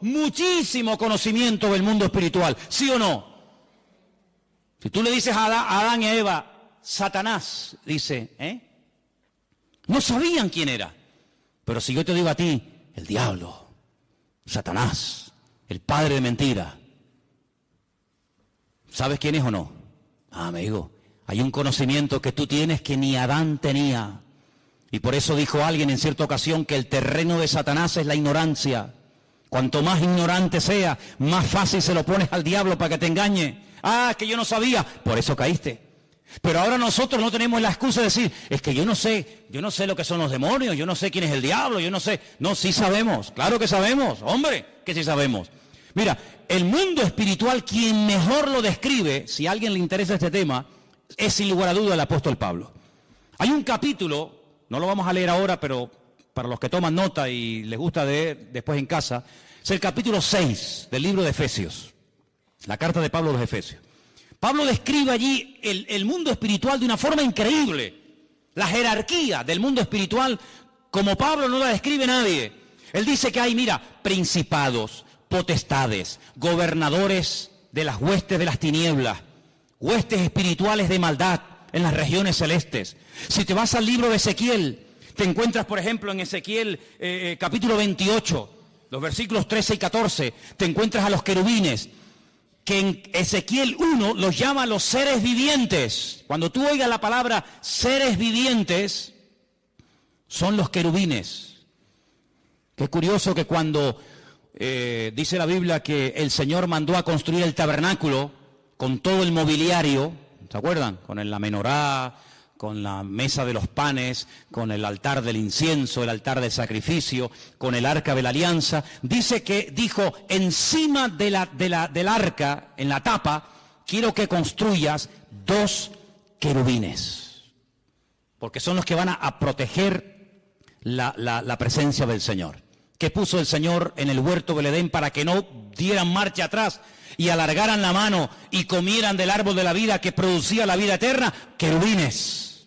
muchísimo conocimiento del mundo espiritual, ¿sí o no? Si tú le dices a Adán y a Eva, Satanás, dice, no sabían quién era. Pero si yo te digo a ti, el diablo, Satanás, el padre de mentira, ¿sabes quién es o no? Amigo, hay un conocimiento que tú tienes que ni Adán tenía. Y por eso dijo alguien en cierta ocasión que el terreno de Satanás es la ignorancia. Cuanto más ignorante sea, más fácil se lo pones al diablo para que te engañe. Ah, que yo no sabía, por eso caíste. Pero ahora nosotros no tenemos la excusa de decir, es que yo no sé lo que son los demonios, yo no sé quién es el diablo, yo no sé. No, sí sabemos, claro que sabemos, hombre, que sí sabemos. Mira, el mundo espiritual, quien mejor lo describe, si a alguien le interesa este tema, es sin lugar a duda el apóstol Pablo. Hay un capítulo, no lo vamos a leer ahora, pero para los que toman nota y les gusta leer después en casa, es el capítulo 6 del libro de Efesios, la carta de Pablo a los Efesios. Pablo describe allí el mundo espiritual de una forma increíble. La jerarquía del mundo espiritual, como Pablo no la describe nadie. Él dice que hay, mira, principados, potestades, gobernadores de las huestes de las tinieblas, huestes espirituales de maldad en las regiones celestes. Si te vas al libro de Ezequiel, te encuentras, por ejemplo, en Ezequiel capítulo 28, los versículos 13 y 14, te encuentras a los querubines, que en Ezequiel 1 los llama los seres vivientes. Cuando tú oigas la palabra seres vivientes, son los querubines. Qué curioso que cuando dice la Biblia que el Señor mandó a construir el tabernáculo con todo el mobiliario, ¿se acuerdan? Con la menorá, con la mesa de los panes, con el altar del incienso, el altar del sacrificio, con el arca de la alianza. Dice que dijo, encima del arca, en la tapa, quiero que construyas 2 querubines. Porque son los que van a proteger la presencia del Señor. ¿Qué puso el Señor en el huerto del Edén para que no dieran marcha atrás y alargaran la mano y comieran del árbol de la vida que producía la vida eterna? Querubines,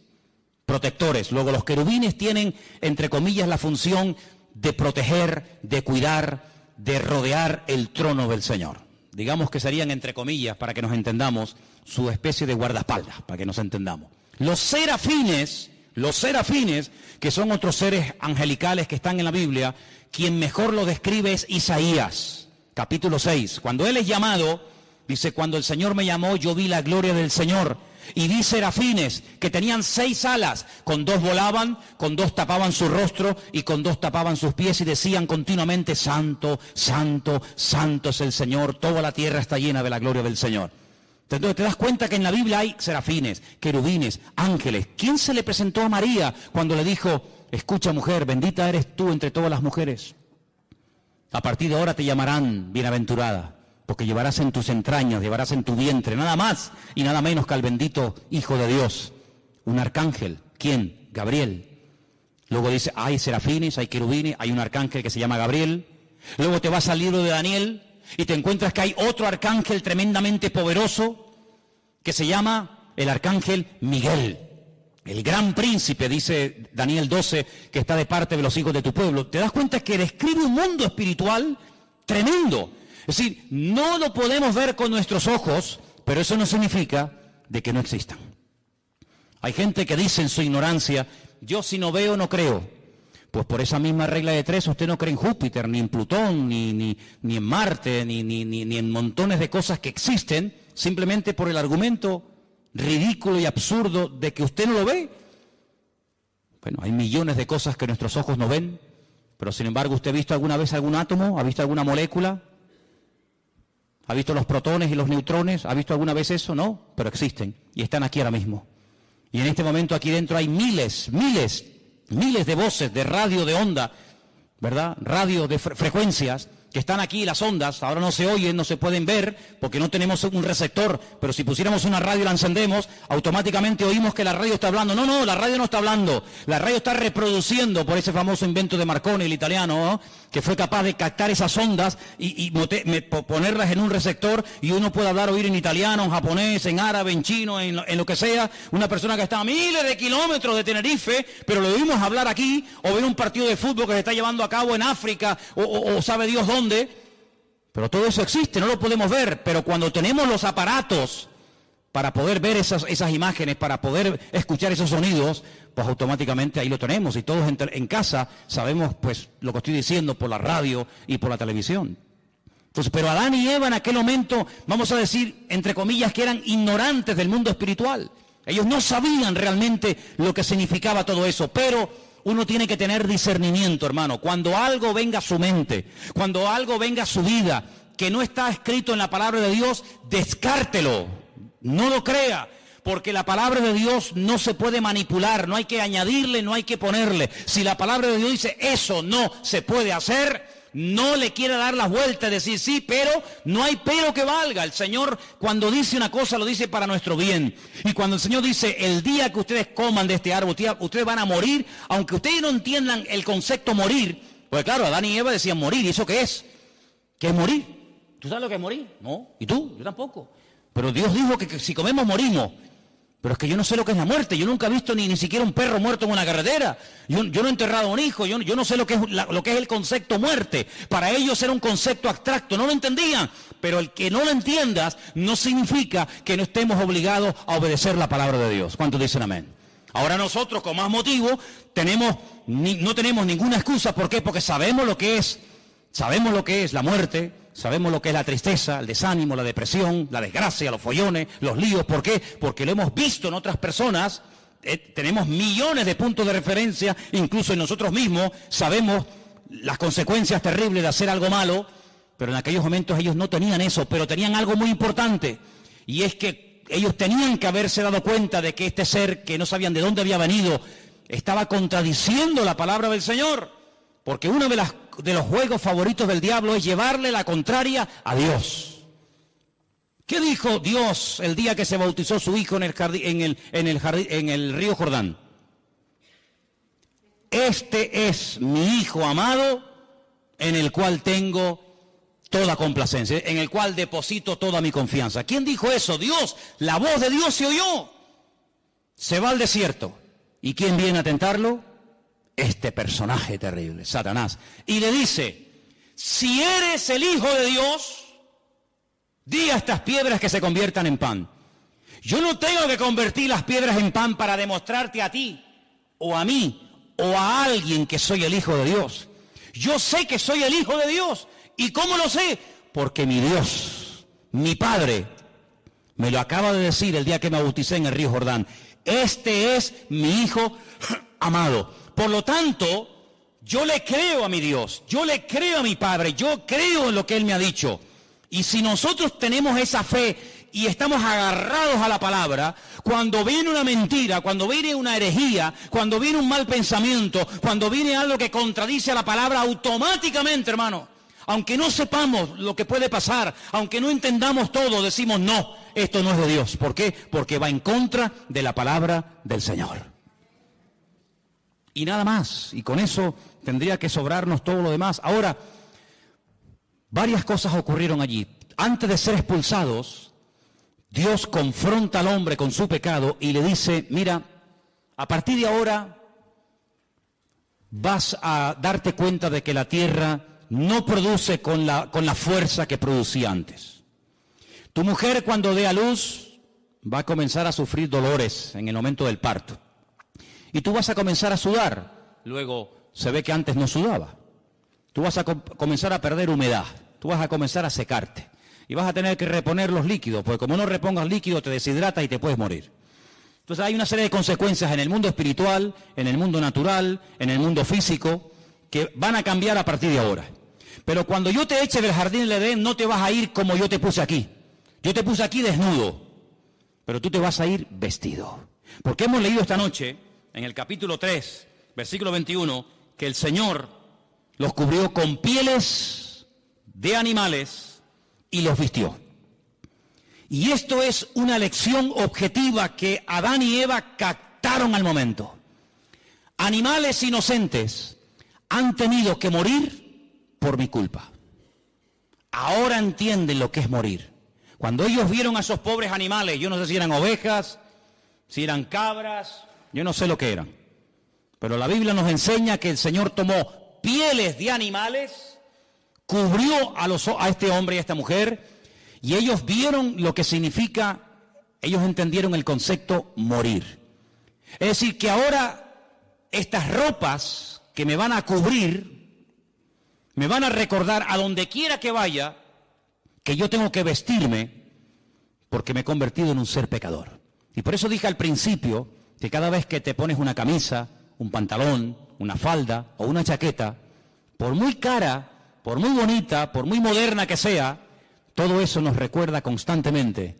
protectores. Luego los querubines tienen, entre comillas, la función de proteger, de cuidar, de rodear el trono del Señor. Digamos que serían, entre comillas, para que nos entendamos, su especie de guardaespaldas, para que nos entendamos. Los serafines, que son otros seres angelicales que están en la Biblia, quien mejor lo describe es Isaías, capítulo 6. Cuando él es llamado, dice, cuando el Señor me llamó, yo vi la gloria del Señor. Y vi serafines que tenían 6 alas, con 2 volaban, con 2 tapaban su rostro y con 2 tapaban sus pies y decían continuamente, santo, santo, santo es el Señor, toda la tierra está llena de la gloria del Señor. Entonces te das cuenta que en la Biblia hay serafines, querubines, ángeles. ¿Quién se le presentó a María cuando le dijo, escucha mujer, bendita eres tú entre todas las mujeres? A partir de ahora te llamarán bienaventurada, porque llevarás en tus entrañas, llevarás en tu vientre, nada más y nada menos que al bendito Hijo de Dios. Un arcángel. ¿Quién? Gabriel. Luego dice, hay serafines, hay querubines, hay un arcángel que se llama Gabriel. Luego te vas al libro de Daniel y te encuentras que hay otro arcángel tremendamente poderoso que se llama el arcángel Miguel. El gran príncipe, dice Daniel 12, que está de parte de los hijos de tu pueblo. Te das cuenta que describe un mundo espiritual tremendo. Es decir, no lo podemos ver con nuestros ojos, pero eso no significa de que no existan. Hay gente que dice en su ignorancia, yo si no veo no creo. Pues por esa misma regla de tres, usted no cree en Júpiter, ni en Plutón, ni en Marte, ni en montones de cosas que existen, simplemente por el argumento ridículo y absurdo de que usted no lo ve. Bueno, hay millones de cosas que nuestros ojos no ven, pero sin embargo, ¿usted ha visto alguna vez algún átomo? ¿Ha visto alguna molécula? ¿Ha visto los protones y los neutrones? ¿Ha visto alguna vez eso? No, pero existen y están aquí ahora mismo. Y en este momento aquí dentro hay miles de voces de radio de onda, ¿verdad? Radio de frecuencias que están aquí, las ondas, ahora no se oyen, no se pueden ver, porque no tenemos un receptor, pero si pusiéramos una radio y la encendemos, automáticamente oímos que la radio está hablando. No, la radio no está hablando, la radio está reproduciendo por ese famoso invento de Marconi, el italiano, ¿no? Que fue capaz de captar esas ondas y ponerlas en un receptor, y uno puede hablar, oír en italiano, en japonés, en árabe, en chino, en lo que sea, una persona que está a miles de kilómetros de Tenerife, pero lo oímos hablar aquí, o ver un partido de fútbol que se está llevando a cabo en África, o sabe Dios dónde. Pero todo eso existe, no lo podemos ver, pero cuando tenemos los aparatos para poder ver esas imágenes, para poder escuchar esos sonidos, pues automáticamente ahí lo tenemos, y todos en casa sabemos pues lo que estoy diciendo por la radio y por la televisión. Entonces, pero Adán y Eva en aquel momento, vamos a decir, entre comillas, que eran ignorantes del mundo espiritual. Ellos no sabían realmente lo que significaba todo eso, pero uno tiene que tener discernimiento, hermano. Cuando algo venga a su mente, cuando algo venga a su vida, que no está escrito en la palabra de Dios, descártelo, no lo crea, porque la palabra de Dios no se puede manipular, no hay que añadirle, no hay que ponerle. Si la palabra de Dios dice eso no se puede hacer, no le quiere dar las vueltas, decir sí, pero no hay pero que valga. El Señor, cuando dice una cosa, lo dice para nuestro bien. Y cuando el Señor dice, el día que ustedes coman de este árbol, ustedes van a morir, aunque ustedes no entiendan el concepto morir, pues claro, Adán y Eva decían morir, ¿y eso qué es? ¿Qué es morir? ¿Tú sabes lo que es morir? No. ¿Y tú? Yo tampoco. Pero Dios dijo que si comemos, morimos. Pero es que yo no sé lo que es la muerte. Yo nunca he visto ni siquiera un perro muerto en una carretera. Yo no he enterrado a un hijo. Yo no sé lo que es el concepto muerte. Para ellos era un concepto abstracto. No lo entendían. Pero el que no lo entiendas no significa que no estemos obligados a obedecer la palabra de Dios. ¿Cuántos dicen amén? Ahora nosotros, con más motivo, no tenemos ninguna excusa. ¿Por qué? Porque sabemos lo que es. Sabemos lo que es la muerte. Sabemos lo que es la tristeza, el desánimo, la depresión, la desgracia, los follones, los líos. ¿Por qué? Porque lo hemos visto en otras personas. Tenemos millones de puntos de referencia, incluso en nosotros mismos. Sabemos las consecuencias terribles de hacer algo malo, pero en aquellos momentos ellos no tenían eso, pero tenían algo muy importante. Y es que ellos tenían que haberse dado cuenta de que este ser, que no sabían de dónde había venido, estaba contradiciendo la palabra del Señor. Porque uno de los juegos favoritos del diablo es llevarle la contraria a Dios. ¿Qué dijo Dios el día que se bautizó su hijo en el río Jordán? Este es mi hijo amado, en el cual tengo toda complacencia, en el cual deposito toda mi confianza. ¿Quién dijo eso? Dios. La voz de Dios se oyó. Se va al desierto. ¿Y quién viene a tentarlo? Este personaje terrible, Satanás. Y le dice, si eres el Hijo de Dios, di a estas piedras que se conviertan en pan. Yo no tengo que convertir las piedras en pan para demostrarte a ti, o a mí, o a alguien que soy el Hijo de Dios. Yo sé que soy el Hijo de Dios. ¿Y cómo lo sé? Porque mi Dios, mi Padre, me lo acaba de decir el día que me bauticé en el río Jordán. Este es mi Hijo amado. Por lo tanto, yo le creo a mi Dios, yo le creo a mi Padre, yo creo en lo que Él me ha dicho. Y si nosotros tenemos esa fe y estamos agarrados a la palabra, cuando viene una mentira, cuando viene una herejía, cuando viene un mal pensamiento, cuando viene algo que contradice a la palabra, automáticamente, hermano, aunque no sepamos lo que puede pasar, aunque no entendamos todo, decimos no, esto no es de Dios. ¿Por qué? Porque va en contra de la palabra del Señor. Y nada más, y con eso tendría que sobrarnos todo lo demás. Ahora, varias cosas ocurrieron allí. Antes de ser expulsados, Dios confronta al hombre con su pecado y le dice, mira, a partir de ahora vas a darte cuenta de que la tierra no produce con la fuerza que producía antes. Tu mujer, cuando dé a luz, va a comenzar a sufrir dolores en el momento del parto. Y tú vas a comenzar a sudar. Luego se ve que antes no sudaba. Tú vas a comenzar a perder humedad. Tú vas a comenzar a secarte. Y vas a tener que reponer los líquidos, porque como no repongas líquido te deshidratas y te puedes morir. Entonces hay una serie de consecuencias en el mundo espiritual, en el mundo natural, en el mundo físico, que van a cambiar a partir de ahora. Pero cuando yo te eche del jardín del Edén, no te vas a ir como yo te puse aquí. Yo te puse aquí desnudo, pero tú te vas a ir vestido. Porque hemos leído esta noche, en el capítulo 3, versículo 21, que el Señor los cubrió con pieles de animales y los vistió. Y esto es una lección objetiva que Adán y Eva captaron al momento. Animales inocentes han tenido que morir por mi culpa. Ahora entienden lo que es morir. Cuando ellos vieron a esos pobres animales, yo no sé si eran ovejas, si eran cabras, yo no sé lo que eran. Pero la Biblia nos enseña que el Señor tomó pieles de animales, cubrió a este hombre y a esta mujer, y ellos vieron lo que significa, ellos entendieron el concepto morir. Es decir, que ahora estas ropas que me van a cubrir, me van a recordar a donde quiera que vaya, que yo tengo que vestirme porque me he convertido en un ser pecador. Y por eso dije al principio que cada vez que te pones una camisa, un pantalón, una falda o una chaqueta, por muy cara, por muy bonita, por muy moderna que sea, todo eso nos recuerda constantemente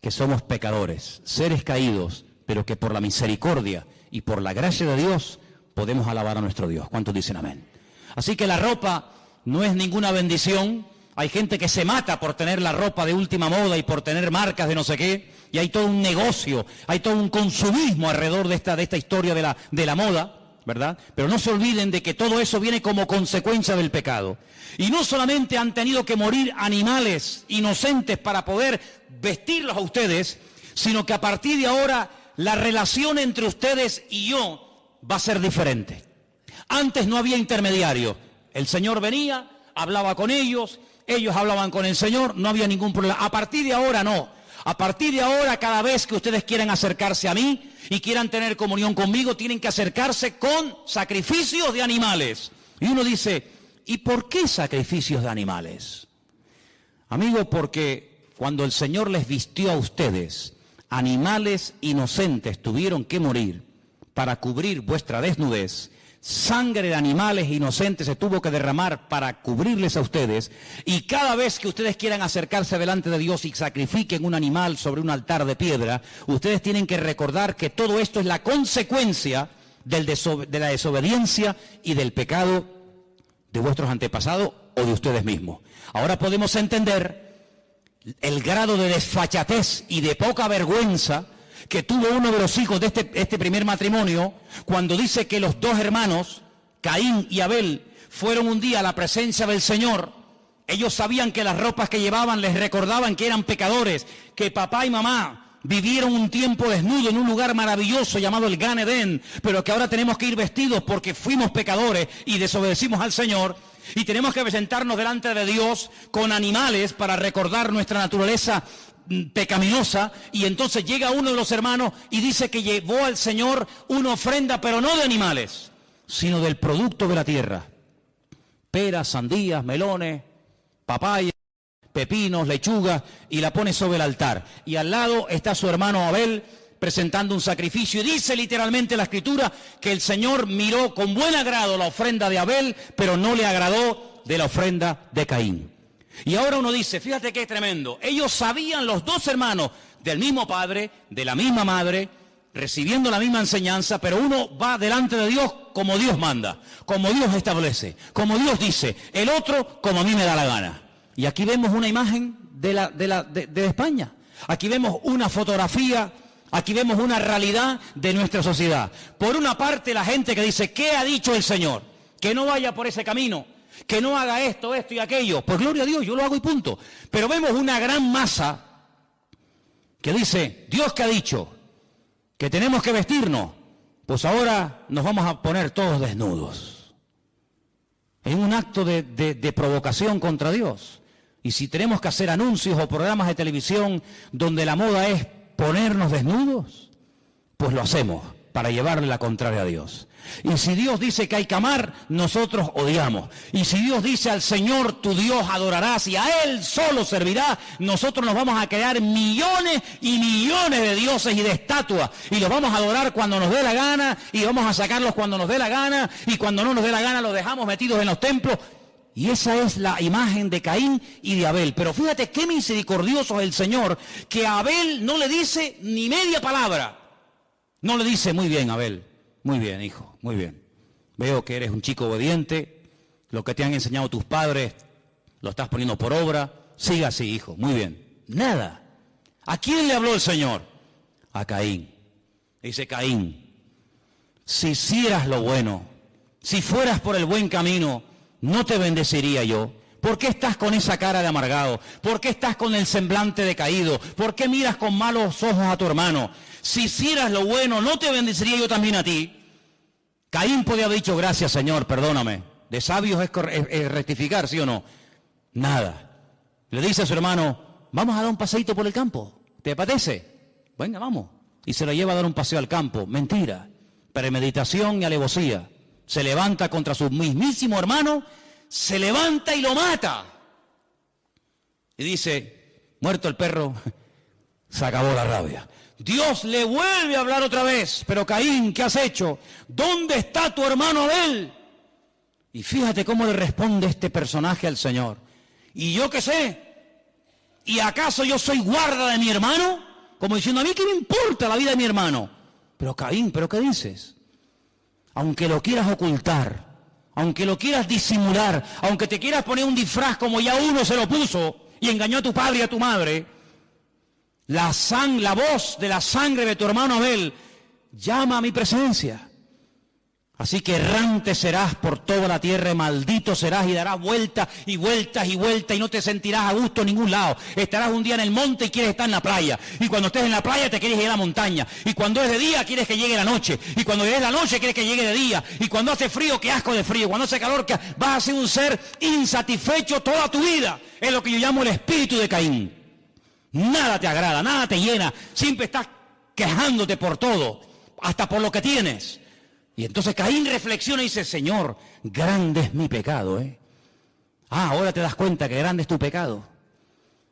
que somos pecadores, seres caídos, pero que por la misericordia y por la gracia de Dios podemos alabar a nuestro Dios. ¿Cuántos dicen amén? Así que la ropa no es ninguna bendición. Hay gente que se mata por tener la ropa de última moda y por tener marcas de no sé qué, y hay todo un negocio, hay todo un consumismo alrededor de esta historia de la moda, ¿verdad? Pero no se olviden de que todo eso viene como consecuencia del pecado. Y no solamente han tenido que morir animales inocentes para poder vestirlos a ustedes, sino que a partir de ahora la relación entre ustedes y yo va a ser diferente. Antes no había intermediario. El Señor venía, hablaba con ellos, ellos hablaban con el Señor, no había ningún problema. A partir de ahora no. A partir de ahora, cada vez que ustedes quieran acercarse a mí y quieran tener comunión conmigo, tienen que acercarse con sacrificios de animales. Y uno dice, ¿y por qué sacrificios de animales? Amigo, porque cuando el Señor les vistió a ustedes, animales inocentes tuvieron que morir para cubrir vuestra desnudez. Sangre de animales inocentes se tuvo que derramar para cubrirles a ustedes, y cada vez que ustedes quieran acercarse delante de Dios y sacrifiquen un animal sobre un altar de piedra, ustedes tienen que recordar que todo esto es la consecuencia de la desobediencia y del pecado de vuestros antepasados o de ustedes mismos. Ahora podemos entender el grado de desfachatez y de poca vergüenza que tuvo uno de los hijos de este primer matrimonio, cuando dice que los dos hermanos, Caín y Abel, fueron un día a la presencia del Señor. Ellos sabían que las ropas que llevaban les recordaban que eran pecadores, que papá y mamá vivieron un tiempo desnudo en un lugar maravilloso llamado el Gan Edén, pero que ahora tenemos que ir vestidos porque fuimos pecadores y desobedecimos al Señor, y tenemos que presentarnos delante de Dios con animales para recordar nuestra naturaleza pecaminosa. Y entonces llega uno de los hermanos y dice que llevó al Señor una ofrenda, pero no de animales, sino del producto de la tierra: peras, sandías, melones, papaya, pepinos, lechugas, y la pone sobre el altar. Y al lado está su hermano Abel presentando un sacrificio, y dice literalmente la Escritura que el Señor miró con buen agrado la ofrenda de Abel, pero no le agradó de la ofrenda de Caín. Y ahora uno dice, fíjate qué tremendo, ellos sabían, los dos hermanos, del mismo padre, de la misma madre, recibiendo la misma enseñanza, pero uno va delante de Dios como Dios manda, como Dios establece, como Dios dice, el otro como a mí me da la gana. Y aquí vemos una imagen de España, aquí vemos una fotografía, aquí vemos una realidad de nuestra sociedad. Por una parte la gente que dice, ¿qué ha dicho el Señor? Que no vaya por ese camino, que no haga esto, esto y aquello. Pues gloria a Dios, yo lo hago y punto. Pero vemos una gran masa que dice, Dios que ha dicho que tenemos que vestirnos, pues ahora nos vamos a poner todos desnudos. Es un acto de provocación contra Dios. Y si tenemos que hacer anuncios o programas de televisión donde la moda es ponernos desnudos, pues lo hacemos para llevarle la contraria a Dios. Y si Dios dice que hay que amar, nosotros odiamos. Y si Dios dice al Señor tu Dios adorarás y a Él solo servirás, nosotros nos vamos a crear millones y millones de dioses y de estatuas. Y los vamos a adorar cuando nos dé la gana y vamos a sacarlos cuando nos dé la gana y cuando no nos dé la gana los dejamos metidos en los templos. Y esa es la imagen de Caín y de Abel. Pero fíjate qué misericordioso es el Señor, que a Abel no le dice ni media palabra. No le dice, muy bien, Abel, muy bien, hijo, muy bien. Veo que eres un chico obediente, lo que te han enseñado tus padres, lo estás poniendo por obra. Siga así, hijo, muy bien. Nada. ¿A quién le habló el Señor? A Caín. Dice, Caín, si hicieras lo bueno, si fueras por el buen camino, no te bendeciría yo. ¿Por qué estás con esa cara de amargado? ¿Por qué estás con el semblante decaído? ¿Por qué miras con malos ojos a tu hermano? Si hicieras lo bueno, ¿no te bendeciría yo también a ti? Caín podía haber dicho, gracias Señor, perdóname. De sabios es rectificar, ¿sí o no? Nada. Le dice a su hermano, vamos a dar un paseíto por el campo. ¿Te apetece? Venga, vamos. Y se lo lleva a dar un paseo al campo. Mentira. Premeditación y alevosía. Se levanta contra su mismísimo hermano, se levanta y lo mata. Y dice, muerto el perro, se acabó la rabia. Dios le vuelve a hablar otra vez, pero Caín, ¿qué has hecho? ¿Dónde está tu hermano Abel? Y fíjate cómo le responde este personaje al Señor. ¿Y yo qué sé? ¿Y acaso yo soy guarda de mi hermano? Como diciendo, ¿a mí qué me importa la vida de mi hermano? Pero Caín, ¿pero qué dices? Aunque lo quieras ocultar, aunque lo quieras disimular, aunque te quieras poner un disfraz como ya uno se lo puso y engañó a tu padre y a tu madre, la voz de la sangre de tu hermano Abel llama a mi presencia. Así que errante serás por toda la tierra y maldito serás y darás vueltas y vueltas y vueltas y no te sentirás a gusto en ningún lado. Estarás un día en el monte y quieres estar en la playa. Y cuando estés en la playa te quieres ir a la montaña. Y cuando es de día quieres que llegue la noche. Y cuando es la noche quieres que llegue de día. Y cuando hace frío, qué asco de frío. Cuando hace calor, que vas a ser un ser insatisfecho toda tu vida. Es lo que yo llamo el espíritu de Caín. Nada te agrada, nada te llena. Siempre estás quejándote por todo, hasta por lo que tienes. Y entonces Caín reflexiona y dice, Señor, grande es mi pecado, ahora te das cuenta que grande es tu pecado.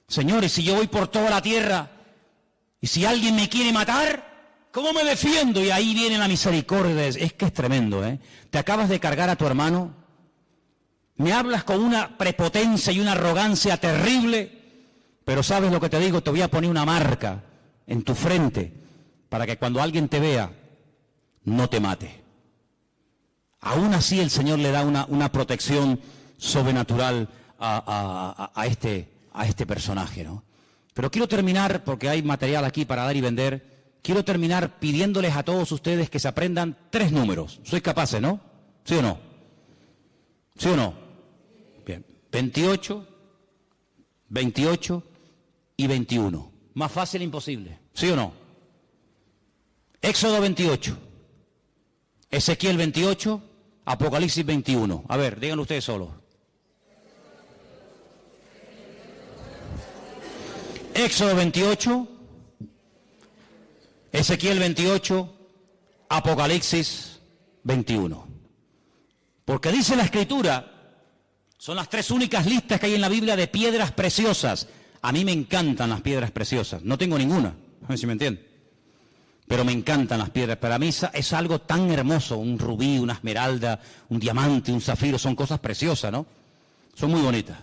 Señor, y si yo voy por toda la tierra, y si alguien me quiere matar, ¿cómo me defiendo? Y ahí viene la misericordia. Es que es tremendo, Te acabas de cargar a tu hermano, me hablas con una prepotencia y una arrogancia terrible, pero ¿sabes lo que te digo? Te voy a poner una marca en tu frente, para que cuando alguien te vea, no te mate. Aún así el Señor le da una protección sobrenatural a este personaje, ¿no? Pero quiero terminar, porque hay material aquí para dar y vender, quiero terminar pidiéndoles a todos ustedes que se aprendan 3 números. ¿Sois capaces, no? ¿Sí o no? ¿Sí o no? Bien. 28, 28 y 21. Más fácil imposible. ¿Sí o no? Éxodo 28. Ezequiel 28, Apocalipsis 21. A ver, díganlo ustedes solos. Éxodo 28, Ezequiel 28, Apocalipsis 21. Porque dice la Escritura, son las 3 únicas listas que hay en la Biblia de piedras preciosas. A mí me encantan las piedras preciosas. No tengo ninguna, a ver si me entienden. Pero me encantan las piedras. Para mí es algo tan hermoso, un rubí, una esmeralda, un diamante, un zafiro, son cosas preciosas, ¿no? Son muy bonitas.